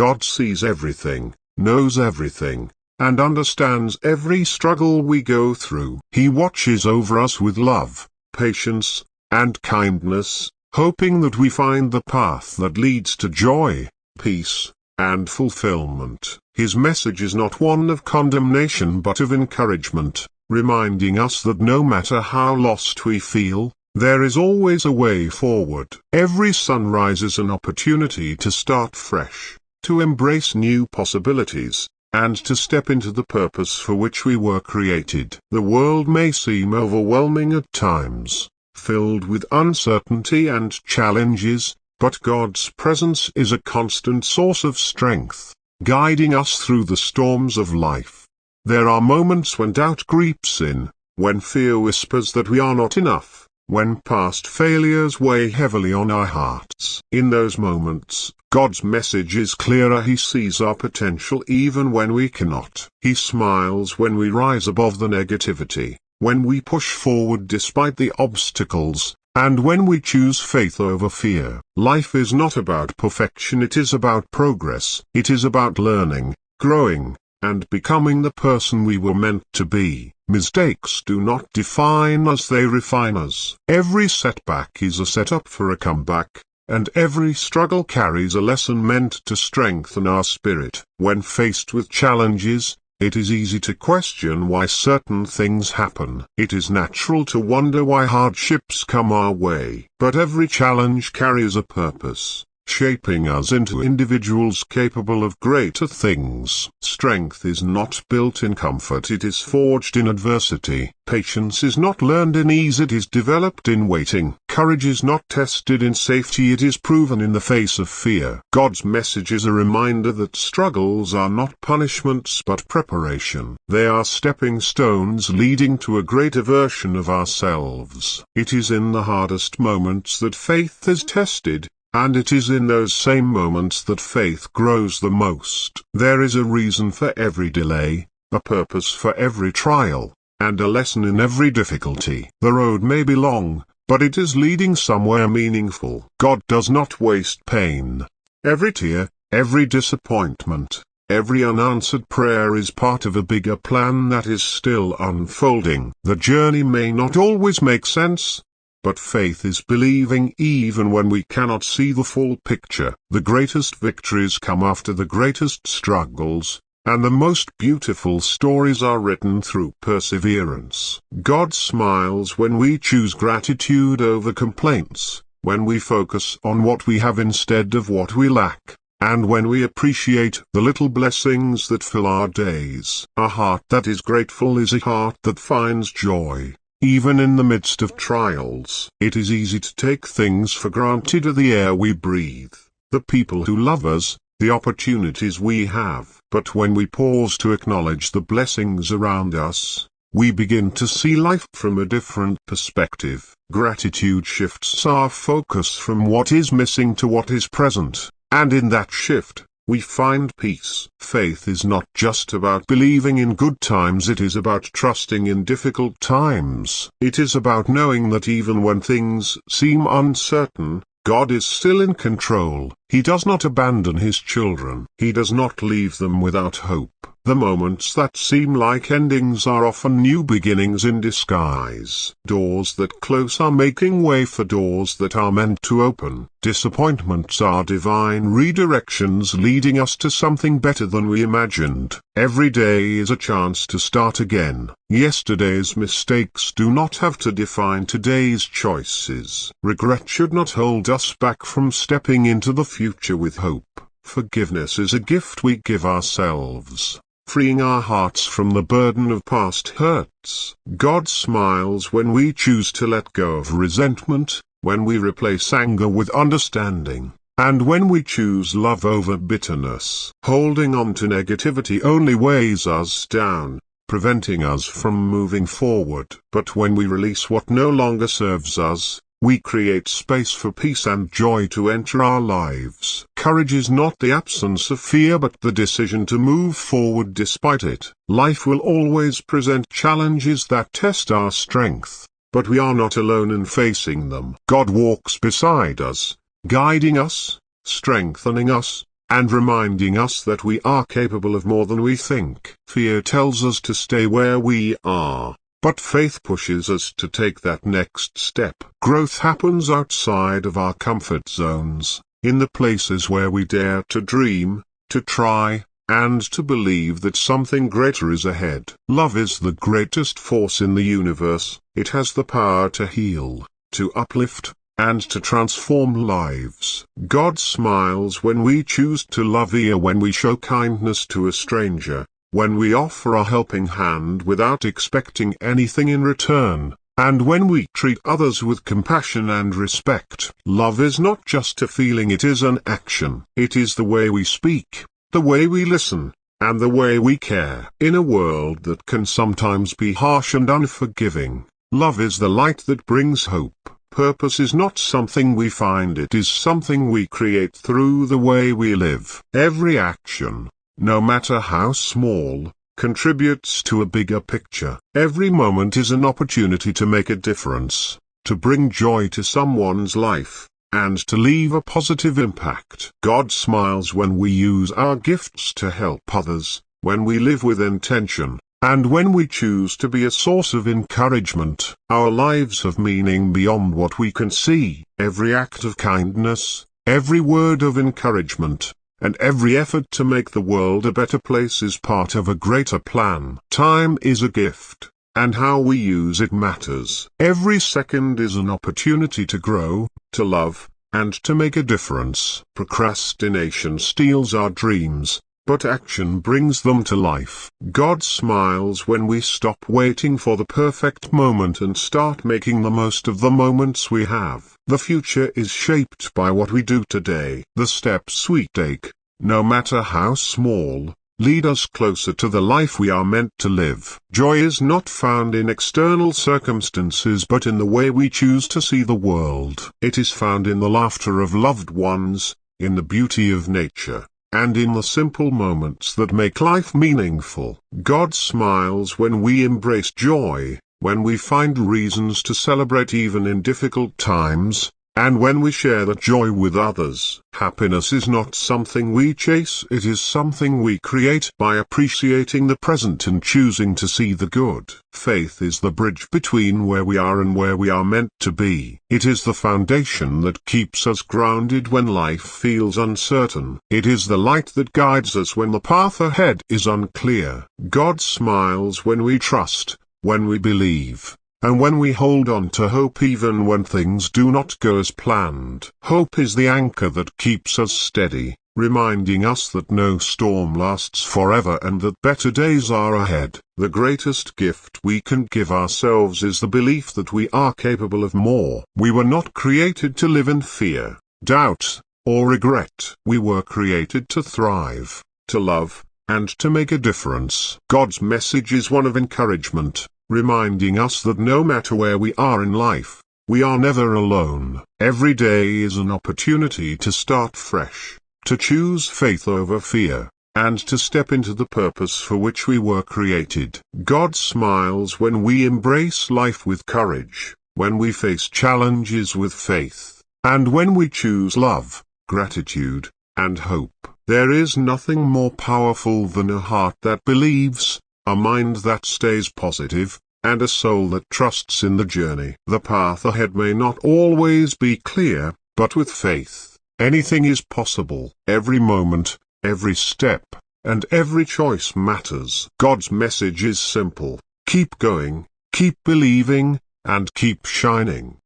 God sees everything, knows everything, and understands every struggle we go through. He watches over us with love, patience, and kindness, hoping that we find the path that leads to joy, peace, and fulfillment. His message is not one of condemnation but of encouragement, reminding us that no matter how lost we feel, there is always a way forward. Every sunrise is an opportunity to start fresh, to embrace new possibilities, and to step into the purpose for which we were created. The world may seem overwhelming at times, filled with uncertainty and challenges, but God's presence is a constant source of strength, guiding us through the storms of life. There are moments when doubt creeps in, when fear whispers that we are not enough, when past failures weigh heavily on our hearts. In those moments, God's message is clearer. He sees our potential even when we cannot. He smiles when we rise above the negativity, when we push forward despite the obstacles, and when we choose faith over fear. Life is not about perfection, it is about progress. It is about learning, growing, and becoming the person we were meant to be. Mistakes do not define us, they refine us. Every setback is a setup for a comeback, and every struggle carries a lesson meant to strengthen our spirit. When faced with challenges, it is easy to question why certain things happen. It is natural to wonder why hardships come our way. But every challenge carries a purpose, shaping us into individuals capable of greater things. Strength is not built in comfort, it is forged in adversity. Patience is not learned in ease, it is developed in waiting. Courage is not tested in safety, it is proven in the face of fear. God's message is a reminder that struggles are not punishments but preparation. They are stepping stones leading to a greater version of ourselves. It is in the hardest moments that faith is tested, and it is in those same moments that faith grows the most. There is a reason for every delay, a purpose for every trial, and a lesson in every difficulty. The road may be long, but it is leading somewhere meaningful. God does not waste pain. Every tear, every disappointment, every unanswered prayer is part of a bigger plan that is still unfolding. The journey may not always make sense, but faith is believing even when we cannot see the full picture. The greatest victories come after the greatest struggles, and the most beautiful stories are written through perseverance. God smiles when we choose gratitude over complaints, when we focus on what we have instead of what we lack, and when we appreciate the little blessings that fill our days. A heart that is grateful is a heart that finds joy, even in the midst of trials. It is easy to take things for granted: the air we breathe, the people who love us, the opportunities we have. But when we pause to acknowledge the blessings around us, we begin to see life from a different perspective. Gratitude shifts our focus from what is missing to what is present, and in that shift, we find peace. Faith is not just about believing in good times, it is about trusting in difficult times. It is about knowing that even when things seem uncertain, God is still in control. He does not abandon His children. He does not leave them without hope. The moments that seem like endings are often new beginnings in disguise. Doors that close are making way for doors that are meant to open. Disappointments are divine redirections leading us to something better than we imagined. Every day is a chance to start again. Yesterday's mistakes do not have to define today's choices. Regret should not hold us back from stepping into the future with hope. Forgiveness is a gift we give ourselves, freeing our hearts from the burden of past hurts. God smiles when we choose to let go of resentment, when we replace anger with understanding, and when we choose love over bitterness. Holding on to negativity only weighs us down, preventing us from moving forward. But when we release what no longer serves us, we create space for peace and joy to enter our lives. Courage is not the absence of fear but the decision to move forward despite it. Life will always present challenges that test our strength, but we are not alone in facing them. God walks beside us, guiding us, strengthening us, and reminding us that we are capable of more than we think. Fear tells us to stay where we are, but faith pushes us to take that next step. Growth happens outside of our comfort zones, in the places where we dare to dream, to try, and to believe that something greater is ahead. Love is the greatest force in the universe. It has the power to heal, to uplift, and to transform lives. God smiles when we choose to love, when we show kindness to a stranger, when we offer a helping hand without expecting anything in return, and when we treat others with compassion and respect. Love is not just a feeling, it is an action. It is the way we speak, the way we listen, and the way we care. In a world that can sometimes be harsh and unforgiving, love is the light that brings hope. Purpose is not something we find, it is something we create through the way we live. Every action, no matter how small, contributes to a bigger picture. Every moment is an opportunity to make a difference, to bring joy to someone's life, and to leave a positive impact. God smiles when we use our gifts to help others, when we live with intention, and when we choose to be a source of encouragement. Our lives have meaning beyond what we can see. Every act of kindness, every word of encouragement, and every effort to make the world a better place is part of a greater plan. Time is a gift, and how we use it matters. Every second is an opportunity to grow, to love, and to make a difference. Procrastination steals our dreams, but action brings them to life. God smiles when we stop waiting for the perfect moment and start making the most of the moments we have. The future is shaped by what we do today. The steps we take, no matter how small, lead us closer to the life we are meant to live. Joy is not found in external circumstances but in the way we choose to see the world. It is found in the laughter of loved ones, in the beauty of nature, and in the simple moments that make life meaningful. God smiles when we embrace joy, when we find reasons to celebrate even in difficult times, and when we share that joy with others. Happiness is not something we chase, it is something we create by appreciating the present and choosing to see the good. Faith is the bridge between where we are and where we are meant to be. It is the foundation that keeps us grounded when life feels uncertain. It is the light that guides us when the path ahead is unclear. God smiles when we trust, when we believe, and when we hold on to hope even when things do not go as planned. Hope is the anchor that keeps us steady, reminding us that no storm lasts forever and that better days are ahead. The greatest gift we can give ourselves is the belief that we are capable of more. We were not created to live in fear, doubt, or regret. We were created to thrive, to love, and to make a difference. God's message is one of encouragement, reminding us that no matter where we are in life, we are never alone. Every day is an opportunity to start fresh, to choose faith over fear, and to step into the purpose for which we were created. God smiles when we embrace life with courage, when we face challenges with faith, and when we choose love, gratitude, and hope. There is nothing more powerful than a heart that believes, a mind that stays positive, and a soul that trusts in the journey. The path ahead may not always be clear, but with faith, anything is possible. Every moment, every step, and every choice matters. God's message is simple: keep going, keep believing, and keep shining.